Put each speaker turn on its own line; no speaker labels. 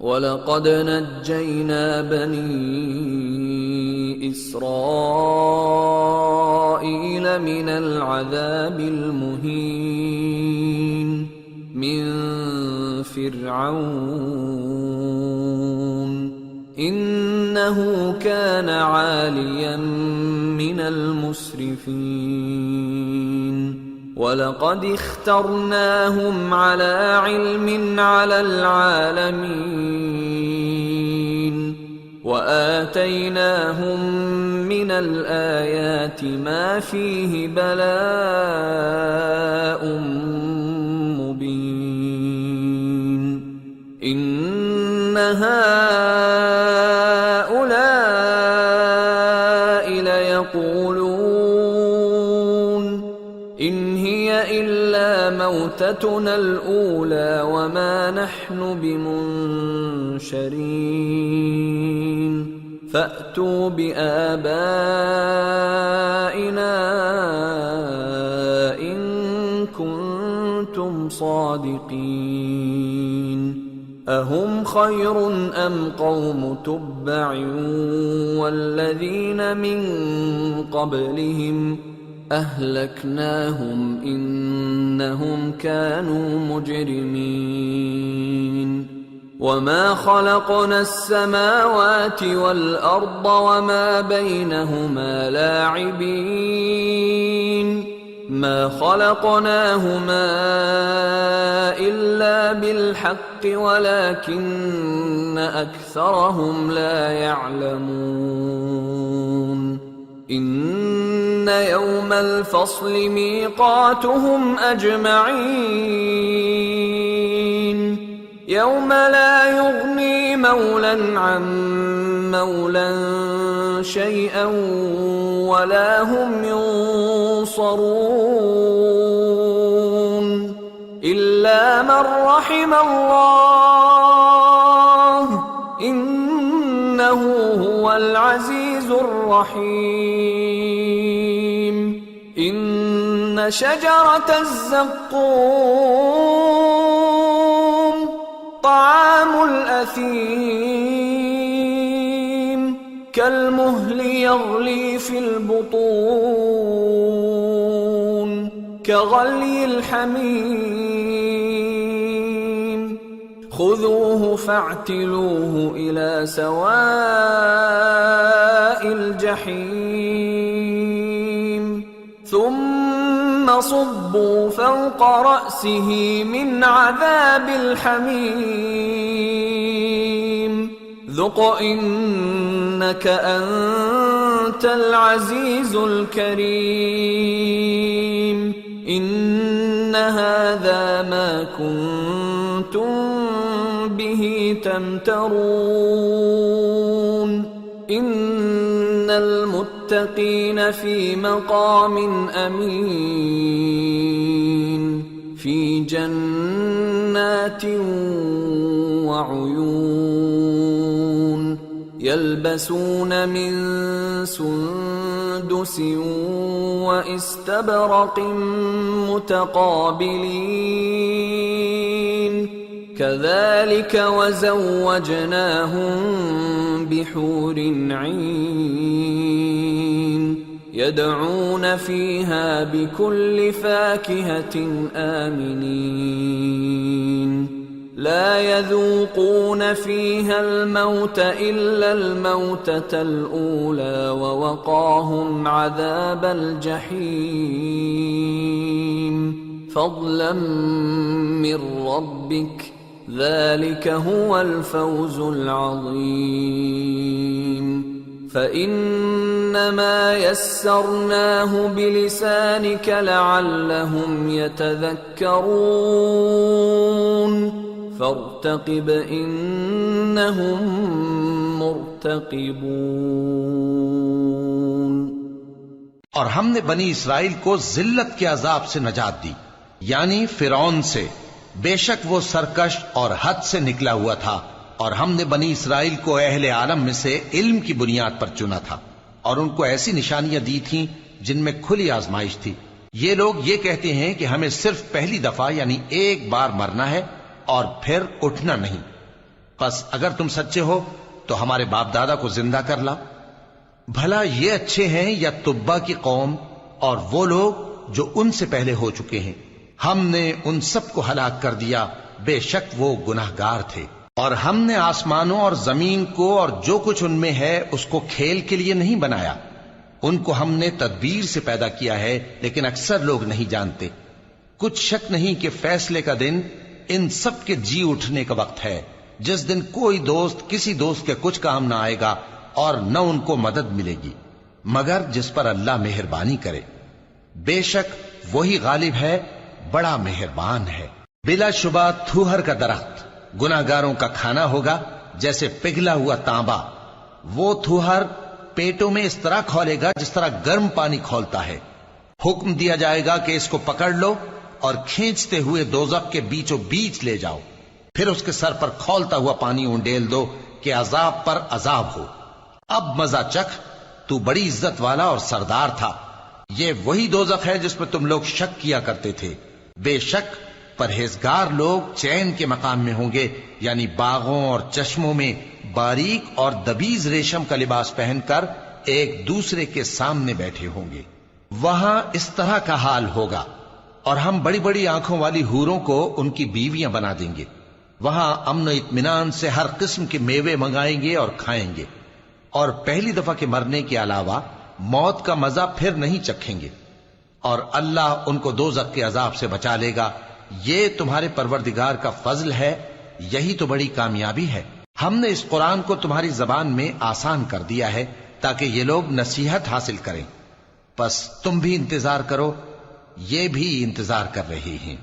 ولقد نجينا بني إسرائيل من العذاب المهين من فرعون إنه كان عاليا من المسرفين ولقد اخترناهم على علم على العالمين وآتيناهم من الآيات ما فيه بلاء مبين إن هؤلاء ليقولون إن هي إلا موتتنا الأولى وما نحن بمنشرين فأتوا بآبائنا إن كنتم صادقين أهم خير أم قوم تبع والذين من قبلهم أهلكناهم إنهم كانوا مجرمين وما خلقنا السماوات والأرض وما بينهما لاعبين ما خلقناهما إلا بالحق ولكن أكثرهم لا يعلمون إن يوم الفصل ميقاتهم أجمعين يوم لا يغني مولى عن مولى شيئا ولا هم ينصرون إلا من رحم الله إنه هو العزيز الرحيم إن شجرة الزقوم طعام الأثيم كالمهل يغلي في البطون كغلي الحميم خذوه فاعتلوه إلى سواء الجحيم ثم صبوا فوق رأسه من عذاب الحميم ذق إنك أنت العزيز الكريم إن هذا ما كنتم به تمترون إن المتقين في مقام أمين في جنات وعيون يلبسون من سندس واستبرق متقابلين كذلك وزوجناهم بحور عين يدعون فيها بكل فاكهة آمنين لا يذوقون فيها الموت إلا الموتة الأولى ووقاهم عذاب الجحيم فضلا من ربك ذلك هو الفوز العظيم فإنما يسرناه بلسانك لعلهم يتذكرون فارتقب إنهم مرتقبون
और हमने बनी इसराइल को जिल्लत के अजाब से नजात दी यानी फिरौन से बेशक वो सरकश और हद से निकला हुआ था और हमने बनी इसराइल को अहले आलम में से इल्म की बुनियाद पर चुना था और उनको ऐसी निशानियां दी थीं जिनमें खुली आजमाइश थी। ये लोग ये कहते हैं कि हमें सिर्फ पहली दफा यानी एक बार मरना है और फिर उठना नहीं। پس اگر تم سچے ہو تو ہمارے باپ دادا کو زندہ کر لاؤ۔ بھلا یہ اچھے ہیں یا تبا کی قوم اور وہ لوگ جو ان سے پہلے ہو چکے ہیں؟ ہم نے ان سب کو ہلاک کر دیا، بے شک وہ گناہگار تھے۔ اور ہم نے آسمانوں اور زمین کو اور جو کچھ ان میں ہے اس کو کھیل کے لیے نہیں بنایا، ان کو ہم نے تدبیر سے پیدا کیا ہے، لیکن اکثر لوگ نہیں جانتے۔ کچھ شک نہیں کہ فیصلے کا دن ان سب کے جی اٹھنے کا وقت ہے، جس دن کوئی دوست کسی دوست کے کچھ کام نہ آئے گا اور نہ ان کو مدد ملے گی مگر جس پر اللہ مہربانی کرے۔ بے شک وہی غالب ہے، بڑا مہربان ہے۔ بلا شبہ تھوہر کا درخت گناہگاروں کا کھانا ہوگا، جیسے پگھلا ہوا تانبا۔ وہ تھوہر پیٹوں میں اس طرح کھولے گا جس طرح گرم پانی کھولتا ہے۔ حکم دیا جائے گا کہ اس کو پکڑ لو اور کھینچتے ہوئے دوزخ کے بیچوں بیچ لے جاؤ، پھر اس کے سر پر کھولتا ہوا پانی اونڈیل دو کہ عذاب پر عذاب ہو۔ اب مزہ چکھ، تو بڑی عزت والا اور سردار تھا۔ یہ وہی دوزخ ہے جس میں تم لوگ شک کیا کرتے تھے۔ بے شک پرہیزگار لوگ چین کے مقام میں ہوں گے، یعنی باغوں اور چشموں میں باریک اور دبیز ریشم کا لباس پہن کر ایک دوسرے کے سامنے بیٹھے ہوں گے۔ وہاں اس طرح کا حال ہوگا، اور ہم بڑی بڑی آنکھوں والی حوروں کو ان کی بیویاں بنا دیں گے۔ وہاں امن و اطمینان سے ہر قسم کے میوے منگائیں گے اور کھائیں گے، اور پہلی دفعہ کے مرنے کے علاوہ موت کا مزہ پھر نہیں چکھیں گے، اور اللہ ان کو دوزخ کے عذاب سے بچا لے گا۔ یہ تمہارے پروردگار کا فضل ہے، یہی تو بڑی کامیابی ہے۔ ہم نے اس قرآن کو تمہاری زبان میں آسان کر دیا ہے تاکہ یہ لوگ نصیحت حاصل کریں۔ پس تم بھی انتظار کرو، یہ بھی انتظار کر رہے ہیں۔